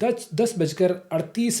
10:38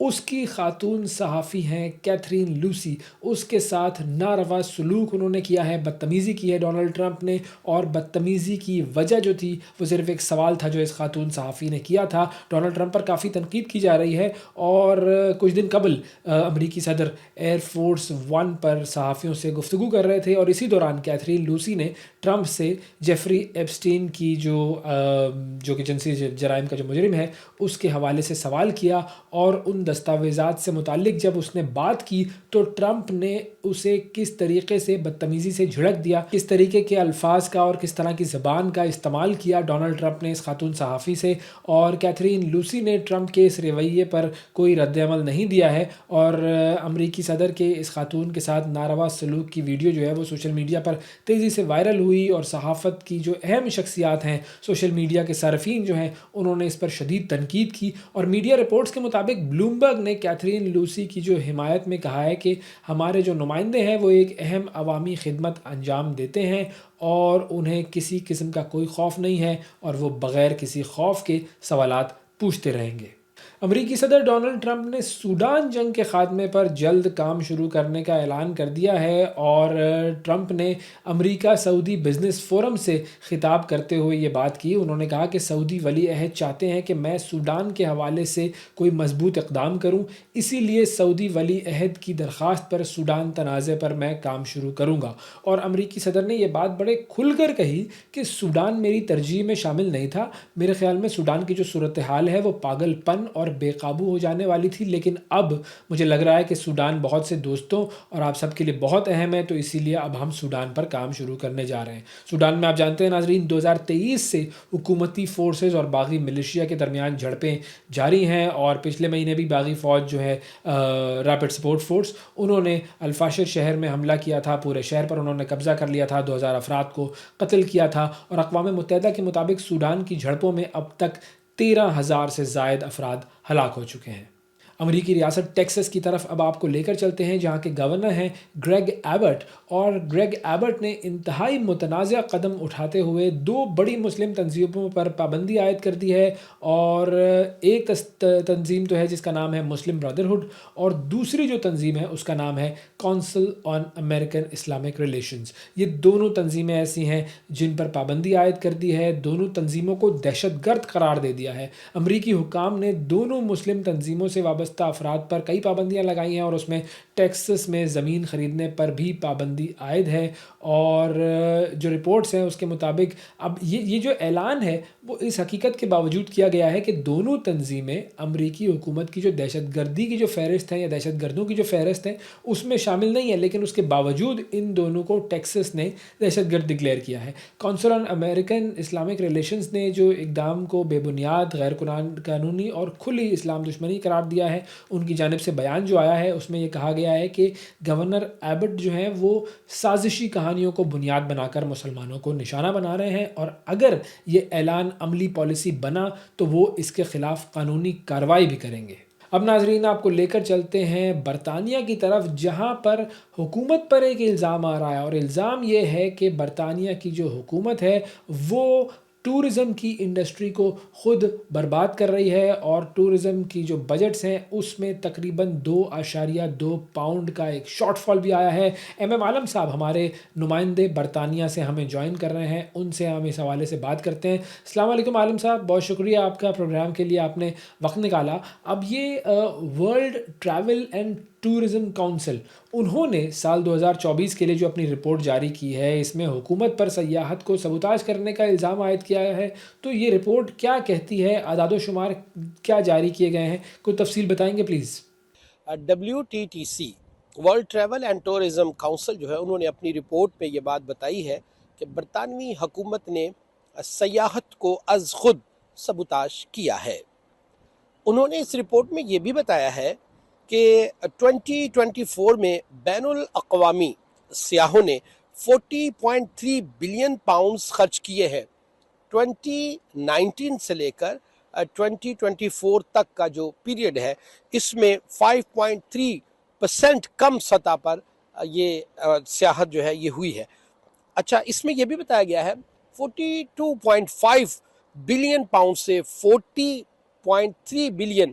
اس کی خاتون صحافی ہیں کیتھرین لوسی، اس کے ساتھ ناروا سلوک انہوں نے کیا ہے، بدتمیزی کی ہے ڈونلڈ ٹرمپ نے، اور بدتمیزی کی وجہ جو تھی وہ صرف ایک سوال تھا جو اس خاتون صحافی نے کیا تھا۔ ڈونلڈ ٹرمپ پر کافی تنقید کی جا رہی ہے، اور کچھ دن قبل امریکی صدر ایئر فورس ون پر صحافیوں سے گفتگو کر رہے تھے، اور اسی دوران کیتھرین لوسی نے ٹرمپ سے جیفری ایپسٹین کی جو کہ جنسی جرائم کا جو مجرم ہے اس کے حوالے سے سوال کیا، اور ان دستاویزات سے متعلق جب اس نے بات کی تو ٹرمپ نے اسے کس طریقے سے بدتمیزی سے جھڑک دیا، کس طریقے کے الفاظ کا اور کس طرح کی زبان کا استعمال کیا ڈونلڈ ٹرمپ نے اس خاتون صحافی سے، اور کیتھرین لوسی نے ٹرمپ کے اس رویے پر کوئی رد عمل نہیں دیا ہے، اور امریکی صدر کے اس خاتون کے ساتھ ناروا سلوک کی ویڈیو جو ہے وہ سوشل میڈیا پر تیزی سے وائرل ہوئی، اور صحافت کی جو اہم شخصیات ہیں، سوشل میڈیا کے صارفین جو ہیں، انہوں نے اس پر شدید تنقید کی، اور میڈیا رپورٹس کے مطابق بلومبرگ نے کیتھرین لوسی کی جو حمایت میں کہا ہے کہ ہمارے جو نمائندے ہیں وہ ایک اہم عوامی خدمت انجام دیتے ہیں، اور انہیں کسی قسم کا کوئی خوف نہیں ہے، اور وہ بغیر کسی خوف کے سوالات پوچھتے رہیں گے۔ امریکی صدر ڈونلڈ ٹرمپ نے سوڈان جنگ کے خاتمے پر جلد کام شروع کرنے کا اعلان کر دیا ہے، اور ٹرمپ نے امریکہ سعودی بزنس فورم سے خطاب کرتے ہوئے یہ بات کی۔ انہوں نے کہا کہ سعودی ولی عہد چاہتے ہیں کہ میں سوڈان کے حوالے سے کوئی مضبوط اقدام کروں، اسی لیے سعودی ولی عہد کی درخواست پر سوڈان تنازع پر میں کام شروع کروں گا، اور امریکی صدر نے یہ بات بڑے کھل کر کہی کہ سوڈان میری ترجیح میں شامل نہیں تھا، میرے خیال میں سوڈان کی جو صورتحال ہے وہ پاگل پن اور بے قابو ہو جانے والی تھی، لیکن اب مجھے لگ رہا ہے کہ سوڈان بہت سے دوستوں اور آپ سب کے لیے بہت اہم ہے، تو اسی لیے اب ہم سوڈان پر کام شروع کرنے جا رہے ہیں۔ سوڈان میں آپ جانتے ہیں ناظرین 2023 سے حکومتی فورسز اور باغی ملیشیا کے درمیان جھڑپیں جاری ہیں، اور پچھلے مہینے بھی باغی فوج جو ہے ریپڈ سپورٹ فورس، انہوں نے الفاشر شہر میں حملہ کیا تھا، پورے شہر پر انہوں نے قبضہ کر لیا تھا، 2000 افراد کو قتل کیا تھا، اور اقوام متحدہ کے مطابق سوڈان کی جھڑپوں میں اب تک 13,000 سے زائد افراد ہلاک ہو چکے ہیں۔ امریکی ریاست ٹیکسس کی طرف اب آپ کو لے کر چلتے ہیں، جہاں کے گورنر ہیں گریگ ایبٹ، اور گریگ ایبٹ نے انتہائی متنازع قدم اٹھاتے ہوئے دو بڑی مسلم تنظیموں پر پابندی عائد کر دی ہے، اور ایک تنظیم تو ہے جس کا نام ہے مسلم برادرہڈ، اور دوسری جو تنظیم ہے اس کا نام ہے کونسل آن امریکن اسلامک ریلیشنز۔ یہ دونوں تنظیمیں ایسی ہیں جن پر پابندی عائد کر دی ہے، دونوں تنظیموں کو دہشت گرد قرار دے دیا ہے۔ امریکی حکام نے دونوں مسلم تنظیموں سے وابستہ افراد پر کئی پابندیاں لگائی ہیں، اور اس میں ٹیکسس میں زمین خریدنے پر بھی پابندی عائد ہے، اور جو رپورٹس ہیں اس کے مطابق اب یہ جو اعلان ہے وہ اس حقیقت کے باوجود کیا گیا ہے کہ دونوں تنظیمیں امریکی حکومت کی جو دہشت گردی کی جو فہرست ہے یا دہشت گردوں کی جو فہرست ہے اس میں شامل نہیں ہے، لیکن اس کے باوجود ان دونوں کو ٹیکسس نے دہشت گرد ڈکلیئر کیا ہے۔ کونسل آن امریکن اسلامک ریلیشنز نے جو اقدام کو بے بنیاد، غیر قانونی اور کھلی اسلام دشمنی قرار دیا ہے، ان کی جانب سے بیان جو آیا ہے اس میں یہ کہا گیا ہے کہ گورنر ایبٹ جو ہیں وہ سازشی کہانیوں کو بنیاد بنا کر مسلمانوں کو نشانہ بنا رہے ہیں، اور اگر یہ اعلان عملی پالیسی بنا تو وہ اس کے خلاف قانونی کارروائی بھی کریں گے۔ اب ناظرین آپ کو لے کر چلتے ہیں برطانیہ کی طرف، جہاں پر حکومت پر ایک الزام آ رہا ہے، اور الزام یہ ہے کہ برطانیہ کی جو حکومت ہے وہ ٹورزم کی انڈسٹری کو خود برباد کر رہی ہے، اور ٹورزم کی جو بجٹس ہیں اس میں تقریباً 2.2 پاؤنڈ کا ایک شارٹ فال بھی آیا ہے۔ ایم عالم صاحب ہمارے نمائندے برطانیہ سے ہمیں جوائن کر رہے ہیں، ان سے ہم اس حوالے سے بات کرتے ہیں۔ السلام علیکم عالم صاحب، بہت شکریہ آپ کا پروگرام کے لیے آپ نے وقت نکالا۔ اب یہ world travel and tourism council, انہوں نے سال 2024 کے لیے جو اپنی رپورٹ جاری کی ہے اس میں حکومت پر سیاحت کو سبوتاژ کرنے کا الزام عائد کیا ہے، تو یہ رپورٹ کیا کہتی ہے، اعداد و شمار کیا جاری کیے گئے ہیں، کوئی تفصیل بتائیں گے please? WTTC world travel and tourism council جو ہے انہوں نے اپنی رپورٹ میں یہ بات بتائی ہے کہ برطانوی حکومت نے سیاحت کو از خود سبوتاژ کیا ہے۔ انہوں نے اس رپورٹ میں یہ بھی بتایا ہے کہ 2024 میں بین الاقوامی سیاحوں نے 40.3 بلین پاؤنڈز خرچ کیے ہیں۔ 2019 سے لے کر 2024 تک کا جو پیریڈ ہے اس میں 5.3% کم سطح پر یہ سیاحت جو ہے یہ ہوئی ہے۔ اچھا، اس میں یہ بھی بتایا گیا ہے 42.5 بلین پاؤنڈ سے 40.3 بلین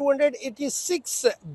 286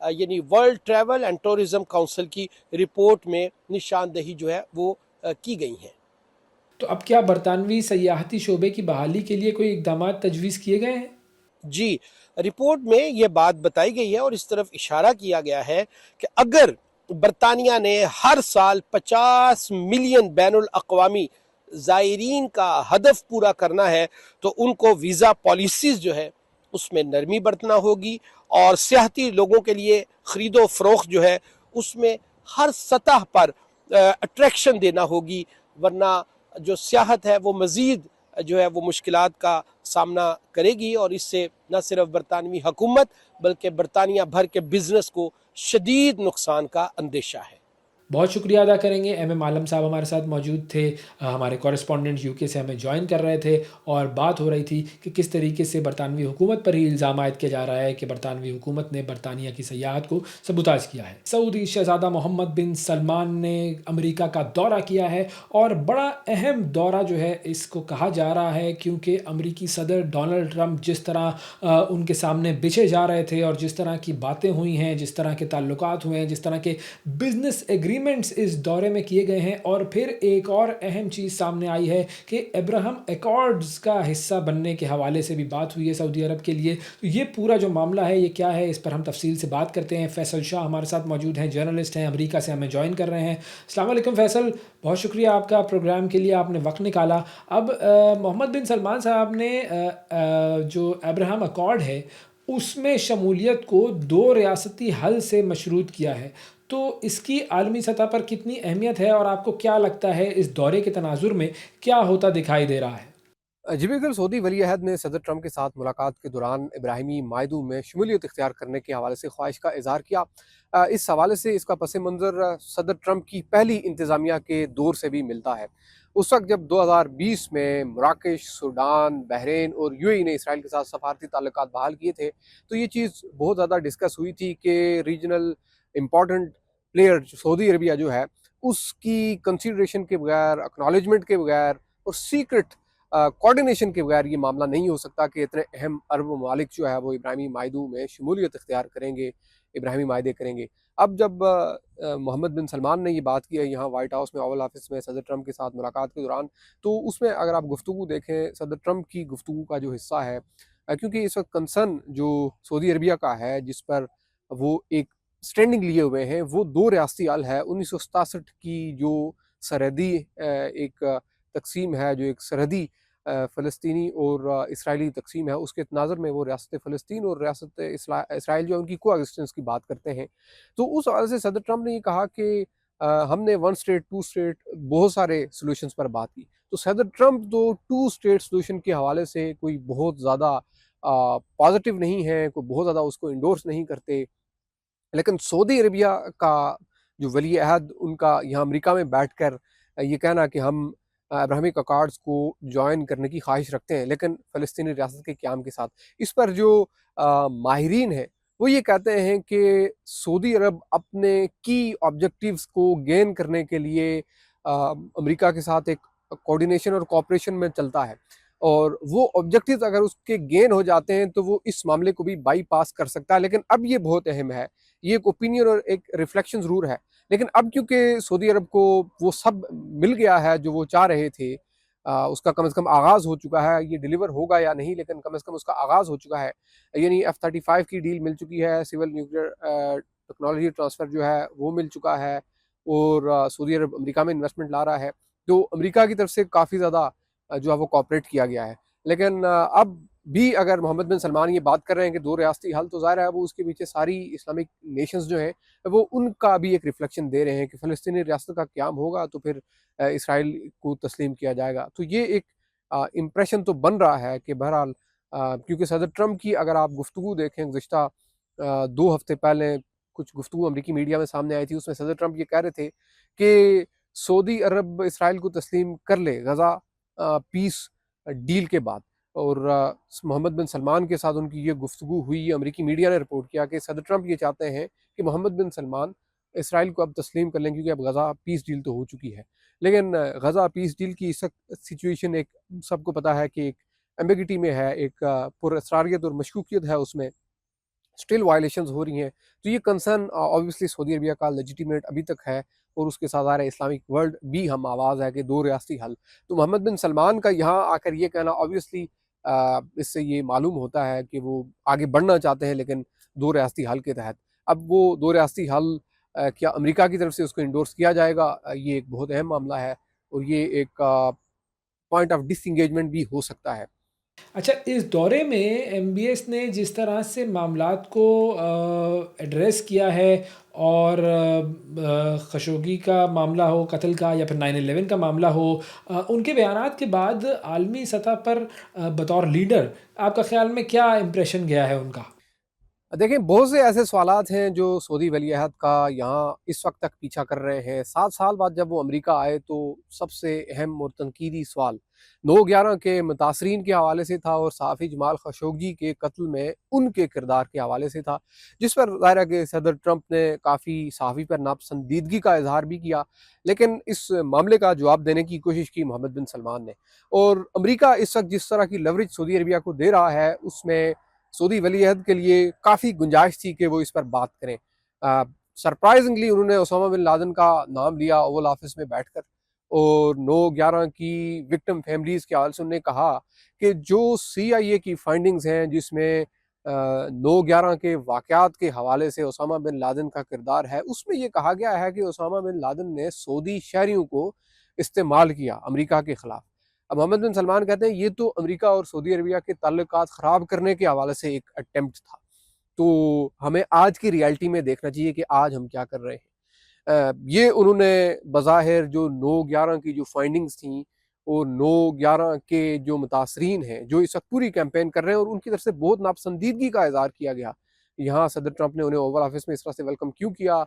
یعنی world travel and tourism council کی رپورٹ میں نشاندہی جو ہے وہ کی گئی ہیں۔ تو اب کیا برطانوی سیاحتی شعبے کی بحالی کے لیے کوئی اقدامات تجویز کیے گئے ہیں؟ جی، رپورٹ میں یہ بات بتائی گئی ہے اور اس طرف اشارہ کیا گیا ہے کہ اگر برطانیہ نے ہر سال 50 ملین بین الاقوامی زائرین کا ہدف پورا کرنا ہے تو ان کو ویزا پالیسیز جو ہے اس میں نرمی برتنا ہوگی، اور سیاحتی لوگوں کے لیے خرید و فروخت جو ہے اس میں ہر سطح پر اٹریکشن دینا ہوگی، ورنہ جو سیاحت ہے وہ مزید جو ہے وہ مشکلات کا سامنا کرے گی، اور اس سے نہ صرف برطانوی حکومت بلکہ برطانیہ بھر کے بزنس کو شدید نقصان کا اندیشہ ہے۔ بہت شکریہ ادا کریں گے ایم عالم صاحب ہمارے ساتھ موجود تھے، ہمارے کورسپونڈنٹ یو کے سے ہمیں جوائن کر رہے تھے، اور بات ہو رہی تھی کہ کس طریقے سے برطانوی حکومت پر ہی الزام عائد کیا جا رہا ہے کہ برطانوی حکومت نے برطانیہ کی سیاحت کو سبوتاژ کیا ہے۔ سعودی شہزادہ محمد بن سلمان نے امریکہ کا دورہ کیا ہے، اور بڑا اہم دورہ جو ہے اس کو کہا جا رہا ہے کیونکہ امریکی صدر ڈونلڈ ٹرمپ جس طرح ان کے سامنے بچھے جا رہے تھے، اور جس طرح کی باتیں ہوئی ہیں، جس طرح کے تعلقات ہوئے ہیں، جس طرح کے بزنس ایگریمنٹس اس دورے میں کیے گئے ہیں، اور پھر ایک اور اہم چیز سامنے آئی ہے کہ ابراہم ایکارڈز کا حصہ بننے کے حوالے سے بھی بات ہوئی ہے سعودی عرب کے لیے۔ تو یہ پورا جو معاملہ ہے یہ کیا ہے، اس پر ہم تفصیل سے بات کرتے ہیں۔ فیصل شاہ ہمارے ساتھ موجود ہیں، جرنلسٹ ہیں، امریکہ سے ہمیں جوائن کر رہے ہیں۔ السلام علیکم فیصل، بہت شکریہ آپ کا پروگرام کے لیے، آپ نے وقت نکالا۔ اب محمد بن سلمان صاحب نے جو ابراہم ایکارڈ ہے اس میں شمولیت کو 2 ریاستی حل سے مشروط کیا ہے، تو اس کی عالمی سطح پر کتنی اہمیت ہے، اور آپ کو کیا لگتا ہے اس دورے کے تناظر میں کیا ہوتا دکھائی دے رہا ہے؟ جی بالکل، سعودی ولی عہد نے صدر ٹرمپ کے ساتھ ملاقات کے دوران ابراہیمی معاہدوں میں شمولیت اختیار کرنے کے حوالے سے خواہش کا اظہار کیا۔ اس حوالے سے اس کا پس منظر صدر ٹرمپ کی پہلی انتظامیہ کے دور سے بھی ملتا ہے۔ اس وقت جب 2020 میں مراکش، سوڈان، بحرین اور یو اے ای نے اسرائیل کے ساتھ سفارتی تعلقات بحال کیے تھے، تو یہ چیز بہت زیادہ ڈسکس ہوئی تھی کہ ریجنل امپورٹنٹ پلیئر سعودی عربیہ جو ہے اس کی کنسیڈریشن کے بغیر، اکنالجمنٹ کے بغیر اور سیکرٹ کوارڈینیشن کے بغیر یہ معاملہ نہیں ہو سکتا کہ اتنے اہم عرب ممالک جو ہے وہ ابراہیمی معاہدوں میں شمولیت اختیار کریں گے، ابراہیمی معاہدے کریں گے۔ اب جب محمد بن سلمان نے یہ بات کی ہے یہاں وائٹ ہاؤس میں، اوول آفس میں صدر ٹرمپ کے ساتھ ملاقات کے دوران، تو اس میں اگر آپ گفتگو دیکھیں صدر ٹرمپ کی گفتگو کا جو حصہ ہے، کیونکہ اس وقت کنسرن جو سعودی عربیہ کا ہے جس پر وہ ایک سٹینڈنگ لیے ہوئے ہیں، وہ 2 ریاستی حل ہے۔ 1967 کی جو سرحدی ایک تقسیم ہے، جو ایک سرحدی فلسطینی اور اسرائیلی تقسیم ہے، اس کے تناظر میں وہ ریاست فلسطین اور ریاست اسرائیل جو ان کی کو ایگزسٹنس کی بات کرتے ہیں۔ تو اس حوالے سے صدر ٹرمپ نے یہ کہا کہ ہم نے 1 اسٹیٹ 2 اسٹیٹ بہت سارے سولوشنز پر بات کی، تو صدر ٹرمپ تو 2 اسٹیٹ سولوشن کے حوالے سے کوئی بہت زیادہ پازیٹیو نہیں ہے، کوئی بہت زیادہ اس کو انڈورس نہیں کرتے، لیکن سعودی عربیہ کا جو ولی عہد ان کا یہاں امریکہ میں بیٹھ کر یہ کہنا کہ ہم ابراہیمک اکارڈز کو جوائن کرنے کی خواہش رکھتے ہیں لیکن فلسطینی ریاست کے قیام کے ساتھ، اس پر جو ماہرین ہیں وہ یہ کہتے ہیں کہ سعودی عرب اپنے کی آبجیکٹیوز کو گین کرنے کے لیے امریکہ کے ساتھ ایک کوارڈینیشن اور کوآپریشن میں چلتا ہے، اور وہ آبجیکٹیوز اگر اس کے گین ہو جاتے ہیں تو وہ اس معاملے کو بھی بائی پاس کر سکتا ہے۔ لیکن اب یہ بہت اہم ہے، یہ ایک اوپینین اور ایک ریفلیکشن ضرور ہے، لیکن اب کیونکہ سعودی عرب کو وہ سب مل گیا ہے جو وہ چاہ رہے تھے، اس کا کم از کم آغاز ہو چکا ہے، یہ ڈیلیور ہوگا یا نہیں لیکن کم از کم اس کا آغاز ہو چکا ہے، یعنی F-35 کی ڈیل مل چکی ہے، سول نیوکلیئر ٹیکنالوجی ٹرانسفر جو ہے وہ مل چکا ہے، اور سعودی عرب امریکہ میں انویسٹمنٹ لا رہا ہے، تو امریکہ کی طرف سے کافی زیادہ جو ہے وہ کوآپریٹ کیا گیا ہے۔ لیکن اب بھی اگر محمد بن سلمان یہ بات کر رہے ہیں کہ 2 ریاستی حل، تو ظاہر ہے وہ اس کے پیچھے ساری اسلامک نیشنز جو ہیں وہ ان کا بھی ایک ریفلیکشن دے رہے ہیں کہ فلسطینی ریاست کا قیام ہوگا تو پھر اسرائیل کو تسلیم کیا جائے گا۔ تو یہ ایک امپریشن تو بن رہا ہے کہ بہرحال کیونکہ صدر ٹرمپ کی اگر آپ گفتگو دیکھیں گزشتہ 2 ہفتے پہلے کچھ گفتگو امریکی میڈیا میں سامنے آئی تھی، اس میں صدر ٹرمپ یہ کہہ رہے تھے کہ سعودی عرب اسرائیل کو تسلیم کر لے غزہ پیس ڈیل کے بعد، اور محمد بن سلمان کے ساتھ ان کی یہ گفتگو ہوئی، امریکی میڈیا نے رپورٹ کیا کہ صدر ٹرمپ یہ چاہتے ہیں کہ محمد بن سلمان اسرائیل کو اب تسلیم کر لیں کیونکہ اب غزہ پیس ڈیل تو ہو چکی ہے۔ لیکن غزہ پیس ڈیل کی اس سچویشن ایک سب کو پتہ ہے کہ ایک ایمبیگٹی میں ہے، ایک پر اسراریت اور مشکوکیت ہے اس میں۔ اسٹل وائلیشنز ہو رہی ہیں. تو یہ کنسرن آبویسلی سعودی عربیہ کا لیجیٹیمیٹ ابھی تک ہے، اور اس کے ساتھ ظاہر ہے اسلامک ورلڈ بھی ہم آواز ہے کہ دو ریاستی حل. تو محمد بن سلمان کا یہاں آ کر یہ کہنا آبویسلی اس سے یہ معلوم ہوتا ہے کہ وہ آگے بڑھنا چاہتے ہیں لیکن دو ریاستی حل کے تحت. اب وہ دو ریاستی حل کیا امریکہ کی طرف سے اس کو انڈورس کیا جائے گا، یہ ایک بہت اہم معاملہ ہے، اور یہ ایک پوائنٹ آف ڈس انگیجمنٹ بھی ہو سکتا ہے. اچھا، اس دورے میں ایم بی ایس نے جس طرح سے معاملات کو ایڈریس کیا ہے، اور خشوگی کا معاملہ ہو، قتل کا، یا پھر 9/11 کا معاملہ ہو، ان کے بیانات کے بعد عالمی سطح پر بطور لیڈر آپ کا خیال میں کیا امپریشن گیا ہے ان کا؟ دیکھیں، بہت سے ایسے سوالات ہیں جو سعودی ولی عہد کا یہاں اس وقت تک پیچھا کر رہے ہیں. 7 سال بعد جب وہ امریکہ آئے تو سب سے اہم اور تنقیدی سوال 9/11 کے متاثرین کے حوالے سے تھا، اور صحافی جمال خشوگی کے قتل میں ان کے کردار کے حوالے سے تھا، جس پر ظاہر ہے کہ صدر ٹرمپ نے کافی صحافی پر ناپسندیدگی کا اظہار بھی کیا. لیکن اس معاملے کا جواب دینے کی کوشش کی محمد بن سلمان نے. اور امریکہ اس وقت جس طرح کی لیوریج سعودی عربیہ کو دے رہا ہے، اس میں سعودی ولی عہد کے لیے کافی گنجائش تھی کہ وہ اس پر بات کریں. سرپرائزنگلی انہوں نے اسامہ بن لادن کا نام لیا اوول آفس میں بیٹھ کر، اور 9/11 کی وکٹم فیملیز کے حوالے سے انہوں نے کہا کہ جو CIA کی فائنڈنگز ہیں، جس میں 9/11 کے واقعات کے حوالے سے اسامہ بن لادن کا کردار ہے، اس میں یہ کہا گیا ہے کہ اسامہ بن لادن نے سعودی شہریوں کو استعمال کیا امریکہ کے خلاف. اب محمد بن سلمان کہتے ہیں یہ تو امریکہ اور سعودی عربیہ کے تعلقات خراب کرنے کے حوالے سے ایک اٹیمپٹ تھا. تو ہمیں آج کی ریالٹی میں دیکھنا چاہیے کہ آج ہم کیا کر رہے ہیں. یہ انہوں نے بظاہر جو 9/11 کی جو فائنڈنگز تھیں، اور 9/11 کے جو متاثرین ہیں جو اس وقت پوری کیمپین کر رہے ہیں، اور ان کی طرف سے بہت ناپسندیدگی کا اظہار کیا گیا. یہاں صدر ٹرمپ نے انہیں اوول آفس میں اس طرح سے ویلکم کیوں کیا،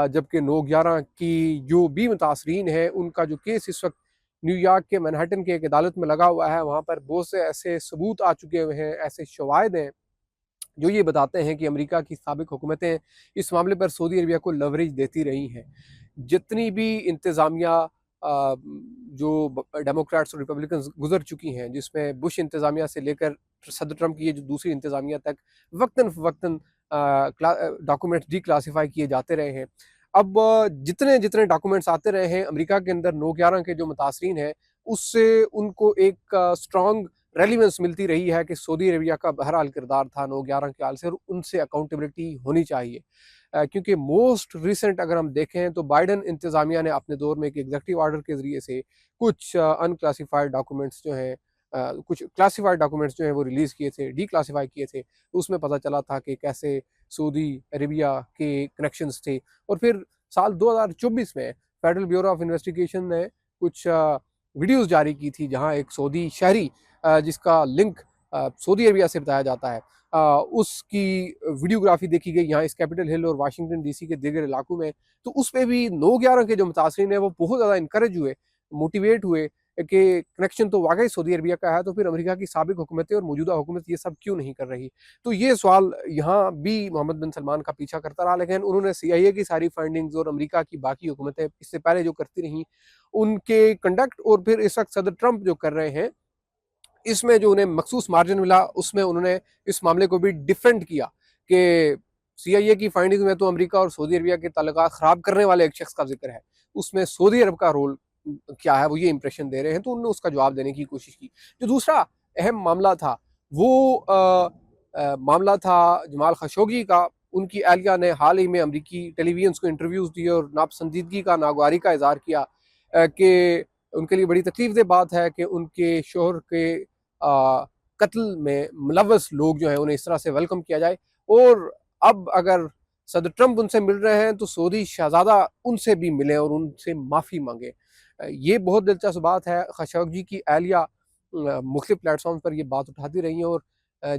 جبکہ 9/11 کی جو بھی متاثرین ہیں ان کا جو کیس اس وقت نیو یارک کے مینہٹن کے ایک عدالت میں لگا ہوا ہے، وہاں پر بہت سے ایسے ثبوت آ چکے ہوئے ہیں، ایسے شواہد ہیں جو یہ بتاتے ہیں کہ امریکہ کی سابق حکومتیں اس معاملے پر سعودی عربیہ کو لیوریج دیتی رہی ہیں. جتنی بھی انتظامیہ جو ڈیموکریٹس اور ریپبلکنز گزر چکی ہیں، جس میں بش انتظامیہ سے لے کر صدر ٹرمپ کی یہ جو دوسری انتظامیہ تک وقتاً فوقتاً ڈاکومنٹس ڈی کلاسیفائی کیے جاتے رہے ہیں. اب جتنے ڈاکومنٹس آتے رہے ہیں امریکہ کے اندر 9/11 کے جو متاثرین ہیں، اس سے ان کو ایک اسٹرانگ ریلیونس ملتی رہی ہے کہ سعودی عربیہ کا بہرحال کردار تھا 9/11 کے حال سے، اور ان سے اکاؤنٹیبلٹی ہونی چاہیے. کیونکہ موسٹ ریسنٹ اگر ہم دیکھیں تو بائیڈن انتظامیہ نے اپنے دور میں ایک ایگزیکٹو آرڈر کے ذریعے سے کچھ ان کلاسیفائڈ ڈاکومنٹس جو ہیں، کچھ کلاسیفائڈ ڈاکومنٹس جو ہیں وہ ریلیز کیے تھے، ڈی کلاسیفائی کیے تھے. اس میں پتہ چلا تھا کہ کیسے سعودی عربیہ کے کنیکشنز تھے. اور پھر سال 2024 میں فیڈرل بیورو آف انویسٹیگیشن نے کچھ ویڈیوز جاری کی تھی، جہاں ایک سعودی شہری جس کا لنک سعودی عربیہ سے بتایا جاتا ہے، اس کی ویڈیوگرافی دیکھی گئی یہاں اس کیپٹل ہل اور واشنگٹن ڈی سی کے دیگر علاقوں میں. تو اس پہ بھی 9/11 کے جو متاثرین ہیں وہ بہت زیادہ انکریج ہوئے، موٹیویٹ ہوئے کہ کنیکشن تو واقعی سعودی عربیہ کا ہے، تو پھر امریکہ کی سابق حکومتیں اور موجودہ حکومت یہ سب کیوں نہیں کر رہی. تو یہ سوال یہاں بھی محمد بن سلمان کا پیچھا کرتا رہا. لیکن انہوں نے CIA کی ساری فائنڈنگز اور امریکہ کی باقی حکومتیں اس سے پہلے جو کرتی رہیں ان کے کنڈکٹ، اور پھر اس وقت صدر ٹرمپ جو کر رہے ہیں، اس میں جو انہیں مخصوص مارجن ملا، اس میں انہوں نے اس معاملے کو بھی ڈیفینڈ کیا کہ CIA کی فائنڈنگ میں تو امریکہ اور سعودی عربیہ کے تعلقات خراب کرنے والے ایک شخص کا ذکر ہے، اس میں سعودی عرب کا رول کیا ہے، وہ یہ امپریشن دے رہے ہیں. تو انہوں نے اس کا جواب دینے کی کوشش کی. جو دوسرا اہم معاملہ تھا وہ معاملہ تھا جمال خشوگی کا. ان کی اہلیہ نے حال ہی میں امریکی ٹیلی ویژنز کو انٹرویوز دیے اور ناپسندیدگی کا، ناگواری کا اظہار کیا کہ ان کے لیے بڑی تکلیف دہ بات ہے کہ ان کے شوہر کے قتل میں ملوث لوگ جو ہیں انہیں اس طرح سے ویلکم کیا جائے. اور اب اگر صدر ٹرمپ ان سے مل رہے ہیں تو سعودی شہزادہ ان سے بھی ملیں اور ان سے معافی مانگے. یہ بہت دلچسپ بات ہے. خشوگی کی اہلیہ مختلف پلیٹ فارمز پر یہ بات اٹھاتی رہی ہیں، اور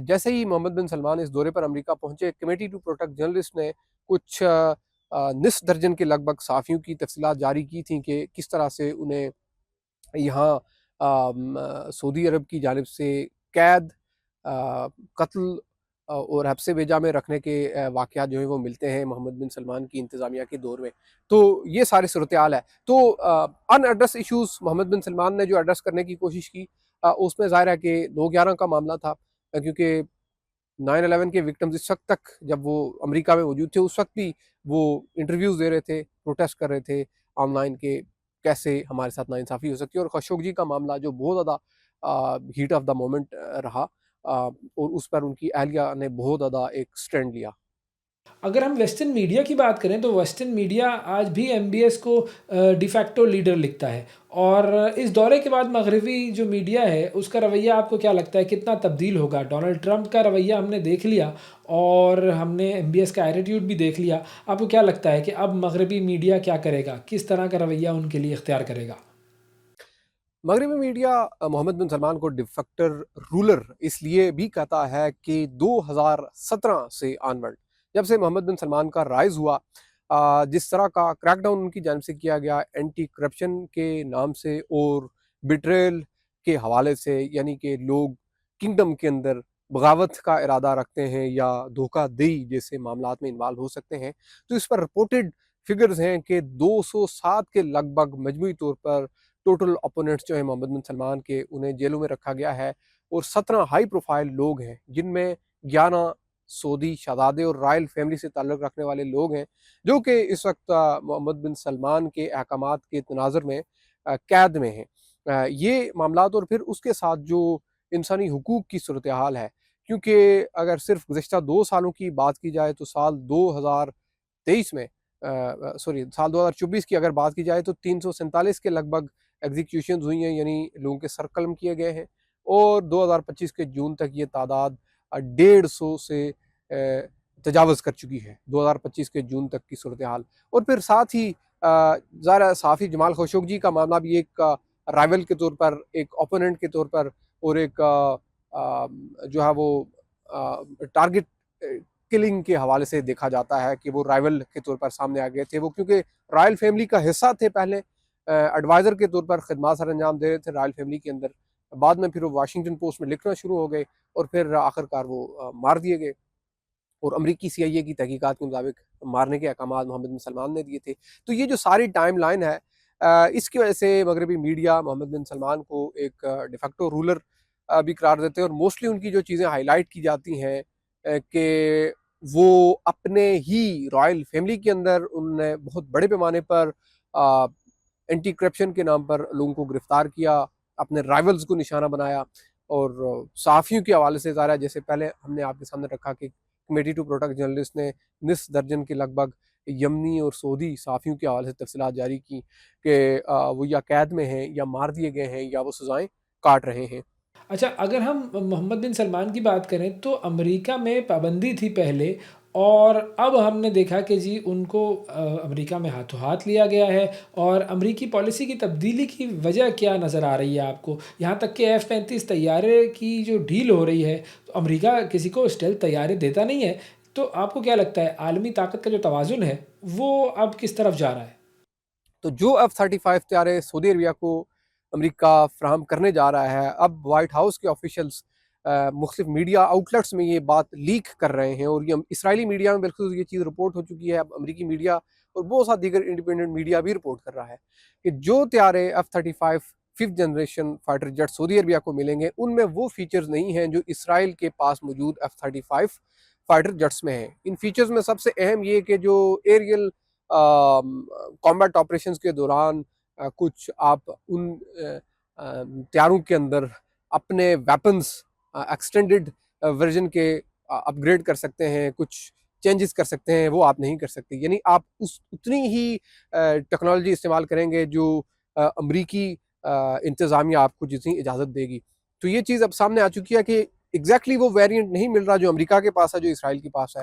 جیسے ہی محمد بن سلمان اس دورے پر امریکہ پہنچے، کمیٹی ٹو پروٹیکٹ جرنلسٹ نے کچھ نصف درجن کے لگ بھگ صحافیوں کی تفصیلات جاری کی تھیں کہ کس طرح سے انہیں یہاں سعودی عرب کی جانب سے قید، قتل اور حبس بھیجا میں رکھنے کے واقعات جو ہیں وہ ملتے ہیں محمد بن سلمان کی انتظامیہ کے دور میں. تو یہ ساری صورتحال ہے. تو ان ایڈریس ایشوز محمد بن سلمان نے جو ایڈریس کرنے کی کوشش کی، اس میں ظاہر ہے کہ 9/11 کا معاملہ تھا، کیونکہ 9/11 کے وکٹمز اس وقت تک جب وہ امریکہ میں موجود تھے اس وقت بھی وہ انٹرویوز دے رہے تھے، پروٹیسٹ کر رہے تھے آن لائن کہ کیسے ہمارے ساتھ ناانصافی ہو سکتی ہے. اور خاشقجی کا معاملہ جو بہت زیادہ ہیٹ آف دا مومنٹ رہا، اور اس پر ان کی اہلیہ نے بہت زیادہ ایک سٹینڈ لیا. اگر ہم ویسٹرن میڈیا کی بات کریں تو ویسٹرن میڈیا آج بھی ایم بی ایس کو ڈی فیکٹو لیڈر لکھتا ہے، اور اس دورے کے بعد مغربی جو میڈیا ہے اس کا رویہ آپ کو کیا لگتا ہے کتنا تبدیل ہوگا؟ ڈونلڈ ٹرمپ کا رویہ ہم نے دیکھ لیا اور ہم نے ایم بی ایس کا ایٹیٹیوڈ بھی دیکھ لیا، آپ کو کیا لگتا ہے کہ اب مغربی میڈیا کیا کرے گا، کس طرح کا رویہ ان کے لیے اختیار کرے گا؟ مغربی میڈیا محمد بن سلمان کو ڈیفیکٹر رولر اس لیے بھی کہتا ہے کہ 2017 سے آنورڈ جب سے محمد بن سلمان کا رائز ہوا، جس طرح کا کریک ڈاؤن ان کی جانب سے کیا گیا اینٹی کرپشن کے نام سے اور بٹریل کے حوالے سے، یعنی کہ لوگ کنگڈم کے اندر بغاوت کا ارادہ رکھتے ہیں یا دھوکہ دہی جیسے معاملات میں انوالو ہو سکتے ہیں، تو اس پر رپورٹڈ فگرز ہیں کہ 207 کے لگ بھگ مجموعی طور پر ٹوٹل اپوننٹس جو ہیں محمد بن سلمان کے انہیں جیلوں میں رکھا گیا ہے، اور 17 ہائی پروفائل لوگ ہیں جن میں 11 سعودی شہزادے اور رائل فیملی سے تعلق رکھنے والے لوگ ہیں، جو کہ اس وقت محمد بن سلمان کے احکامات کے تناظر میں قید میں ہیں. یہ معاملات اور پھر اس کے ساتھ جو انسانی حقوق کی صورتحال ہے، کیونکہ اگر صرف گزشتہ 2 سالوں کی بات کی جائے تو سال 2023 میں سال 2024 کی اگر بات کی جائے تو 347 کے لگ بھگ ایگزیکیوشنز ہوئی ہیں، یعنی لوگوں کے سر قلم کیے گئے ہیں، اور 2025 کے جون تک یہ تعداد 150 سے تجاوز کر چکی ہے. 2025 کے جون تک کی صورتحال. اور پھر ساتھ ہی ظاہر صحافی جمال خاشقجی کا معاملہ بھی ایک رائول کے طور پر، ایک اوپوننٹ کے طور پر، اور ایک جو ہے وہ ٹارگٹ کلنگ کے حوالے سے دیکھا جاتا ہے کہ وہ رائول کے طور پر سامنے آ گئے تھے. وہ کیونکہ رائل فیملی کا حصہ تھے، پہلے ایڈوائزر کے طور پر خدمات سر انجام دے رہے تھے رائل فیملی کے اندر، بعد میں پھر وہ واشنگٹن پوسٹ میں لکھنا شروع ہو گئے، اور پھر آخر کار وہ مار دیے گئے، اور امریکی سی آئی اے کی تحقیقات کے مطابق مارنے کے احکامات محمد بن سلمان نے دیے تھے. تو یہ جو ساری ٹائم لائن ہے، اس کی وجہ سے مغربی میڈیا محمد بن سلمان کو ایک ڈیفیکٹو رولر بھی قرار دیتے ہیں، اور موسٹلی ان کی جو چیزیں ہائی لائٹ کی جاتی ہیں کہ وہ اپنے ہی رائل فیملی کے اندر ان نے بہت بڑے پیمانے پر اینٹی کرپشن کے نام پر لوگوں کو گرفتار کیا، اپنے رائیولز کو نشانہ بنایا، اور صحافیوں کے حوالے سے ظاہر ہے جیسے پہلے ہم نے آپ کے سامنے رکھا کہ کمیٹی ٹو پروٹیکٹ جرنلسٹ نے نصف درجن کے لگ بھگ یمنی اور سعودی صحافیوں کے حوالے سے تفصیلات جاری کی کہ وہ یا قید میں ہیں یا مار دیے گئے ہیں یا وہ سزائیں کاٹ رہے ہیں. اچھا، اگر ہم محمد بن سلمان کی بات کریں تو امریکہ میں پابندی تھی پہلے، اور اب ہم نے دیکھا کہ جی ان کو امریکہ میں ہاتھوں ہاتھ لیا گیا ہے، اور امریکی پالیسی کی تبدیلی کی وجہ کیا نظر آ رہی ہے آپ کو؟ یہاں تک کہ F-35 طیارے کی جو ڈیل ہو رہی ہے تو امریکہ کسی کو اسٹیلتھ طیارے دیتا نہیں ہے، تو آپ کو کیا لگتا ہے عالمی طاقت کا جو توازن ہے وہ اب کس طرف جا رہا ہے؟ تو جو F-35 طیارے سعودی عربیہ کو امریکہ فراہم کرنے جا رہا ہے، اب وائٹ ہاؤس کے آفیشلز مختلف میڈیا آؤٹلیٹس میں یہ بات لیک کر رہے ہیں، اور یہ اسرائیلی میڈیا میں بالکل یہ چیز رپورٹ ہو چکی ہے، اب امریکی میڈیا اور بہت سا دیگر انڈیپینڈنٹ میڈیا بھی رپورٹ کر رہا ہے کہ جو طیارے F-35 5th generation fighter jet سعودی عربیہ کو ملیں گے ان میں وہ فیچرز نہیں ہیں جو اسرائیل کے پاس موجود F-35 فائٹر جیٹس میں ہیں. ان فیچرز میں سب سے اہم یہ کہ جو ایریل کامبیٹ آپریشنز کے دوران کچھ آپ ان تیاروں کے اندر اپنے ویپنز ایکسٹینڈڈ ورژن کے اپ گریڈ کر سکتے ہیں، کچھ چینجز کر سکتے ہیں، وہ آپ نہیں کر سکتے. یعنی آپ اتنی ہی ٹیکنالوجی استعمال کریں گے جو امریکی انتظامیہ آپ کو جتنی اجازت دے گی. تو یہ چیز اب سامنے آ چکی ہے کہ ایگزیکٹلی وہ ویریئنٹ نہیں مل رہا جو امریکہ کے پاس ہے، جو اسرائیل کے پاس ہے.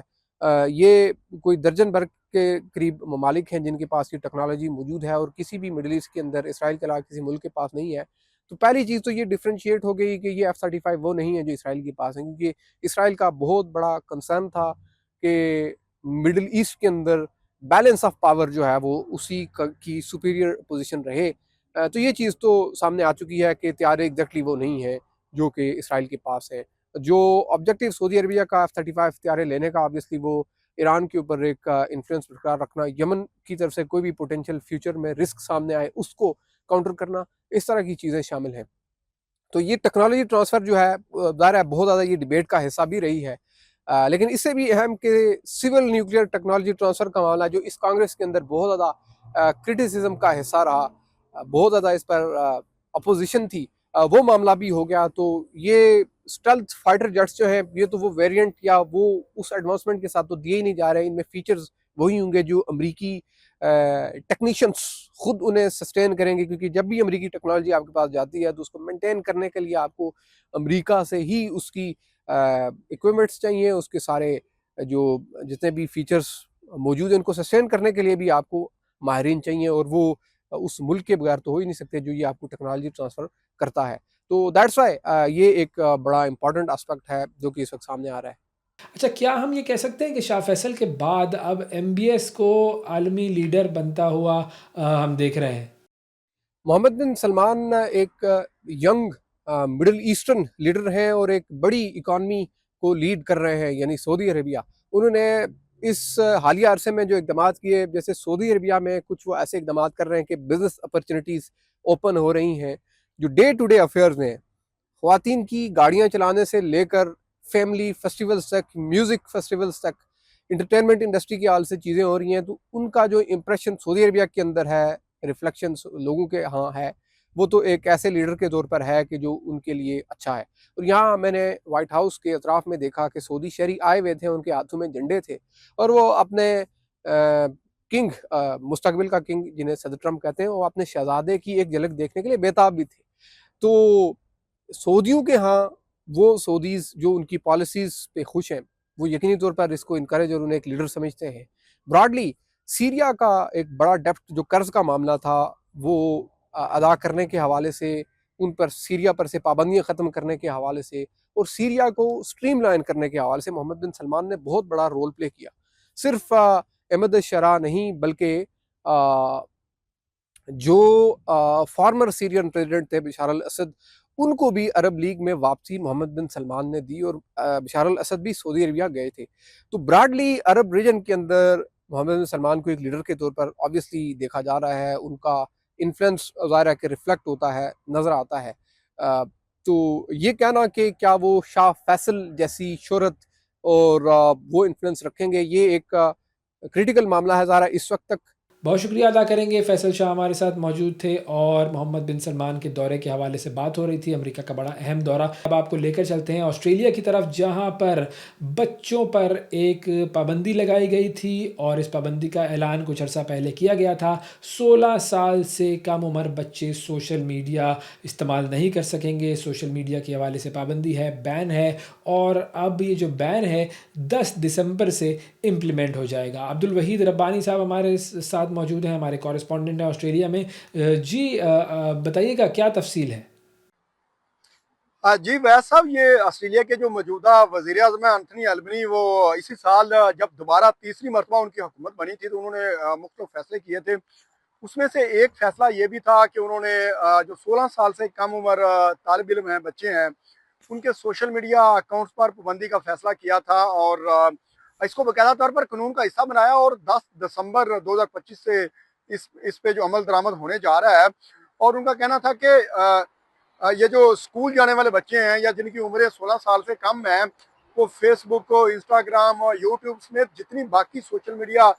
یہ کوئی درجن بھر کے قریب ممالک ہیں جن کے پاس یہ ٹیکنالوجی موجود ہے، اور کسی بھی مڈل ایسٹ کے اندر اسرائیل کے علاوہ کسی ملک کے پاس نہیں ہے. تو پہلی چیز تو یہ ڈفرینشیٹ ہو گئی کہ یہ F-35 وہ نہیں ہے جو اسرائیل کے پاس ہیں، کیونکہ اسرائیل کا بہت بڑا کنسرن تھا کہ مڈل ایسٹ کے اندر بیلنس آف پاور جو ہے وہ اسی کی سپیریئر پوزیشن رہے. تو یہ چیز تو سامنے آ چکی ہے کہ طیارے ایگزیکٹلی وہ نہیں ہیں جو کہ اسرائیل کے پاس ہیں. جو آبجیکٹیو سعودی عربیہ کا F-35 طیارے لینے کا آبویسلی وہ ایران کے اوپر ایک انفلوئنس برقرار رکھنا، یمن کی طرف سے کوئی بھی پوٹینشیل فیوچر میں رسک سامنے آئے اس کو کاؤنٹر کرنا، اس طرح کی چیزیں شامل ہیں. تو یہ ٹیکنالوجی ٹرانسفر جو ہے ظاہر ہے بہت زیادہ یہ ڈیبیٹ کا حصہ بھی رہی ہے لیکن اس سے بھی اہم کہ سول نیوکلیئر ٹیکنالوجی ٹرانسفر کا معاملہ جو اس کانگریس کے اندر بہت زیادہ کرٹیسزم کا حصہ رہا، بہت زیادہ اس پر اپوزیشن تھی، وہ معاملہ بھی ہو گیا. تو یہ اسٹیلتھ فائٹر جیٹس جو ہیں یہ تو وہ ویریئنٹ یا وہ اس ایڈوانسمنٹ کے ساتھ تو دیے ہی نہیں جا رہے. ان میں فیچرز وہی ہوں گے جو امریکی ٹیکنیشینس خود انہیں سسٹین کریں گے، کیونکہ جب بھی امریکی ٹیکنالوجی آپ کے پاس جاتی ہے تو اس کو مینٹین کرنے کے لیے آپ کو امریکہ سے ہی اس کی اکوپمنٹس چاہیے، اس کے سارے جو جتنے بھی فیچرز موجود ہیں ان کو سسٹین کرنے کے لیے بھی آپ کو ماہرین چاہیے، اور وہ اس ملک کے بغیر تو ہو ہی نہیں سکتے جو یہ آپ کو ٹیکنالوجی ٹرانسفر کرتا ہے. تو دیٹس وائی یہ ایک بڑا امپورٹنٹ اسپیکٹ ہے جو کہ اس وقت سامنے آ رہا ہے. اچھا، کیا ہم یہ کہہ سکتے ہیں کہ شاہ فیصل کے بعد اب ایم بی ایس کو عالمی لیڈر بنتا ہوا ہم دیکھ رہے ہیں؟ محمد بن سلمان ایک ینگ مڈل ایسٹرن لیڈر ہیں اور ایک بڑی اکانومی کو لیڈ کر رہے ہیں، یعنی سعودی عربیہ. انہوں نے اس حالیہ عرصے میں جو اقدامات کیے، جیسے سعودی عربیہ میں کچھ وہ ایسے اقدامات کر رہے ہیں کہ بزنس اپرچونیٹیز اوپن ہو رہی ہیں جو ڈے ٹو ڈے افیئرز ہیں. خواتین کی گاڑیاں چلانے سے لے کر فیملی فیسٹیولز تک، میوزک فیسٹیولز تک، انٹرٹینمنٹ انڈسٹری کے حال سے چیزیں ہو رہی ہیں. تو ان کا جو امپریشن سعودی عربیہ کے اندر ہے، ریفلیکشنز لوگوں کے ہاں ہے، وہ تو ایک ایسے لیڈر کے طور پر ہے کہ جو ان کے لیے اچھا ہے. اور یہاں میں نے وائٹ ہاؤس کے اطراف میں دیکھا کہ سعودی شہری آئے ہوئے تھے، ان کے ہاتھوں میں جھنڈے تھے، اور وہ اپنے کنگ، مستقبل کا کنگ جنہیں صدر ٹرمپ کہتے ہیں، وہ اپنے شہزادے کی ایک جھلک دیکھنے کے لیے بےتاب بھی تھے. تو سعودیوں کے ہاں وہ سعودیز جو ان کی پالیسیز پہ خوش ہیں، وہ یقینی طور پر اس کو انکریج اور انہیں ایک لیڈر سمجھتے ہیں. براڈلی سیریا کا ایک بڑا ڈیپٹ جو قرض کا معاملہ تھا وہ ادا کرنے کے حوالے سے، ان پر سیریا پر سے پابندیاں ختم کرنے کے حوالے سے، اور سیریا کو سٹریم لائن کرنے کے حوالے سے محمد بن سلمان نے بہت بڑا رول پلے کیا. صرف احمد الشرع نہیں بلکہ جو فارمر سیرین پریزیڈنٹ تھے بشار الاسد، ان کو بھی عرب لیگ میں واپسی محمد بن سلمان نے دی، اور بشار الاسد بھی سعودی عربیہ گئے تھے. تو براڈلی عرب ریجن کے اندر محمد بن سلمان کو ایک لیڈر کے طور پر آبویسلی دیکھا جا رہا ہے. ان کا انفلوئنس ظاہر ہے کہ ریفلیکٹ ہوتا ہے، نظر آتا ہے. تو یہ کہنا کہ کیا وہ شاہ فیصل جیسی شہرت اور وہ انفلوئنس رکھیں گے، یہ ایک کریٹیکل معاملہ ہے. ظاہر ہے اس وقت تک بہت شکریہ ادا کریں گے. فیصل شاہ ہمارے ساتھ موجود تھے اور محمد بن سلمان کے دورے کے حوالے سے بات ہو رہی تھی، امریکہ کا بڑا اہم دورہ. اب آپ کو لے کر چلتے ہیں آسٹریلیا کی طرف، جہاں پر بچوں پر ایک پابندی لگائی گئی تھی، اور اس پابندی کا اعلان کچھ عرصہ پہلے کیا گیا تھا. 16 سال سے کم عمر بچے سوشل میڈیا استعمال نہیں کر سکیں گے. سوشل میڈیا کے حوالے سے پابندی ہے، بین ہے، اور اب یہ جو بین ہے 10 دسمبر سے امپلیمنٹ ہو جائے گا. عبدالوحید ربانی صاحب ہمارے ساتھ موجود ہیں، ہمارے کورسپونڈنٹ ہیں آسٹریلیا میں. جی بتائیے گا کیا تفصیل ہے؟ جی ویس صاحب، یہ آسٹریلیا کے جو موجودہ وزیر اعظم ہیں انتھنی البنی، وہ اسی سال جب دوبارہ تیسری مرتبہ ان کی حکومت بنی تھی تو انہوں نے مختلف فیصلے کیے تھے. اس میں سے ایک فیصلہ یہ بھی تھا کہ انہوں نے جو 16 سال سے کم عمر طالب علم ہیں، بچے ہیں، ان کے سوشل میڈیا اکاؤنٹس پر پابندی کا فیصلہ کیا تھا، اور اس کو باقاعدہ طور پر قانون کا حصہ بنایا، اور 10 دسمبر 2025 سے اس پہ جو عمل درآمد ہونے جا رہا ہے. اور ان کا کہنا تھا کہ یہ جو اسکول جانے والے بچے ہیں یا جن کی عمریں 16 سال سے کم ہیں، وہ فیس بک کو، انسٹاگرام اور یوٹیوب سمیت جتنی باقی سوشل میڈیا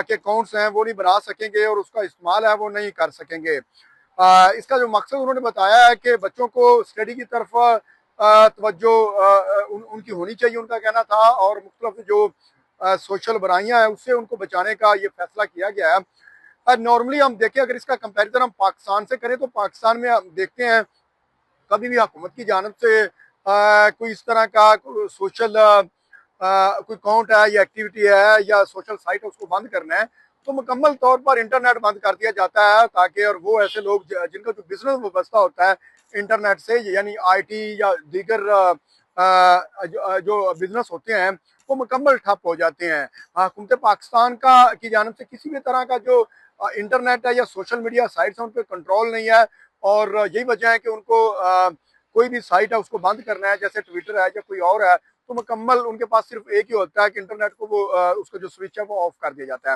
کے اکاؤنٹس ہیں وہ نہیں بنا سکیں گے، اور اس کا استعمال ہے وہ نہیں کر سکیں گے. اس کا جو مقصد انہوں نے بتایا ہے کہ بچوں کو اسٹڈی کی طرف توجہ ان کی ہونی چاہیے، ان کا کہنا تھا، اور مختلف جو سوشل برائیاں ہیں اس سے ان کو بچانے کا یہ فیصلہ کیا گیا ہے. نارملی ہم دیکھیں، اگر اس کا کمپیریزن ہم پاکستان سے کریں تو پاکستان میں ہم دیکھتے ہیں کبھی بھی حکومت کی جانب سے کوئی اس طرح کا سوشل کوئی اکاؤنٹ ہے یا ایکٹیویٹی ہے یا سوشل سائٹ ہے اس کو بند کرنا ہے تو مکمل طور پر انٹرنیٹ بند کر دیا جاتا ہے، تاکہ اور وہ ایسے لوگ جن کا جو بزنس وابستہ ہوتا ہے انٹرنیٹ سے، یعنی آئی ٹی یا دیگر جو بزنس ہوتے ہیں، وہ مکمل ٹھپ ہو جاتے ہیں. حکومت پاکستان کی جانب سے کسی بھی طرح کا جو انٹرنیٹ ہے یا سوشل میڈیا سائٹس ہیں ان پہ کنٹرول نہیں ہے، اور یہی وجہ ہے کہ ان کو کوئی بھی سائٹ ہے اس کو بند کرنا ہے، جیسے ٹویٹر ہے یا کوئی اور ہے، تو مکمل ان کے پاس صرف ایک ہی ہوتا ہے کہ انٹرنیٹ کو وہ اس کا جو سوئچ ہے وہ آف کر دیا جاتا ہے.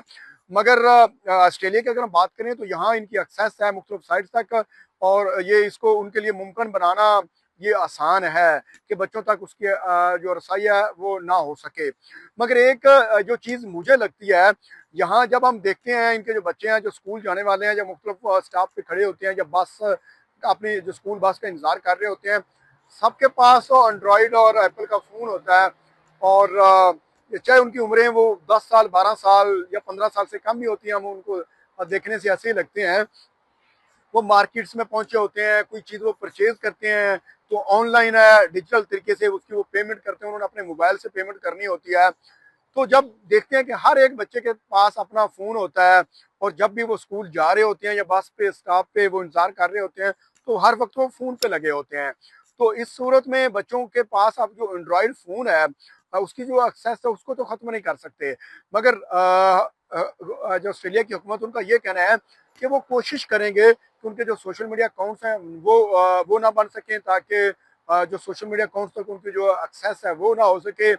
مگر آسٹریلیا کی اگر ہم بات کریں تو یہاں ان کی ایکسیس ہے مختلف سائٹس تک، اور یہ اس کو ان کے لیے ممکن بنانا یہ آسان ہے کہ بچوں تک اس کی جو رسائی ہے وہ نہ ہو سکے. مگر ایک جو چیز مجھے لگتی ہے یہاں جب ہم دیکھتے ہیں ان کے جو بچے ہیں جو اسکول جانے والے ہیں جو مختلف سٹاپ پہ کھڑے ہوتے ہیں جب بس اپنی جو اسکول بس کا انتظار کر رہے ہوتے ہیں سب کے پاس اینڈرائڈ اور ایپل کا فون ہوتا ہے اور چاہے ان کی عمریں وہ 10 سال 12 سال یا 15 سال سے کم بھی ہوتی ہیں ہم ان کو دیکھنے سے ایسے ہی لگتے ہیں. وہ مارکیٹس میں پہنچے ہوتے ہیں کوئی چیز وہ پرچیز کرتے ہیں تو آن لائن ہے ڈیجیٹل طریقے سے اس کی وہ پیمنٹ کرتے ہیں انہوں نے اپنے موبائل سے پیمنٹ کرنی ہوتی ہے. تو جب دیکھتے ہیں کہ ہر ایک بچے کے پاس اپنا فون ہوتا ہے اور جب بھی وہ اسکول جا رہے ہوتے ہیں یا بس پہ اسٹاپ پہ وہ انتظار کر رہے ہوتے ہیں تو ہر وقت وہ فون پہ لگے ہوتے ہیں. تو اس صورت میں بچوں کے پاس اب جو اینڈرائڈ فون ہے اس کی جو ایکسیس ہے اس کو تو ختم نہیں کر سکتے. مگر جو آسٹریلیا کی حکومت ان کا یہ کہنا ہے کہ وہ کوشش کریں گے کہ ان کے جو سوشل میڈیا اکاؤنٹس ہیں وہ نہ بن سکیں تاکہ جو سوشل میڈیا اکاؤنٹس تک ان کی جو ایکسیس ہے وہ نہ ہو سکے.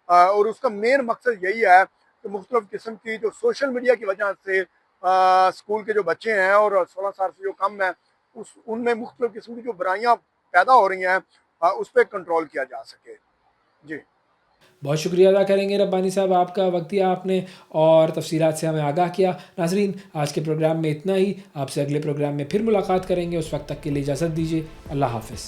اور اس کا مین مقصد یہی ہے کہ مختلف قسم کی جو سوشل میڈیا کی وجہ سے اسکول کے جو بچے ہیں اور 16 سال سے جو کم ہیں ان میں مختلف قسم کی جو برائیاں پیدا ہو رہی ہیں اس پہ کنٹرول کیا جا سکے. جی بہت شکریہ ادا کریں گے ربانی صاحب، آپ کا وقت دیا آپ نے اور تفصیلات سے ہمیں آگاہ کیا. ناظرین آج کے پروگرام میں اتنا ہی، آپ سے اگلے پروگرام میں پھر ملاقات کریں گے، اس وقت تک کے لیے اجازت دیجیے. اللہ حافظ.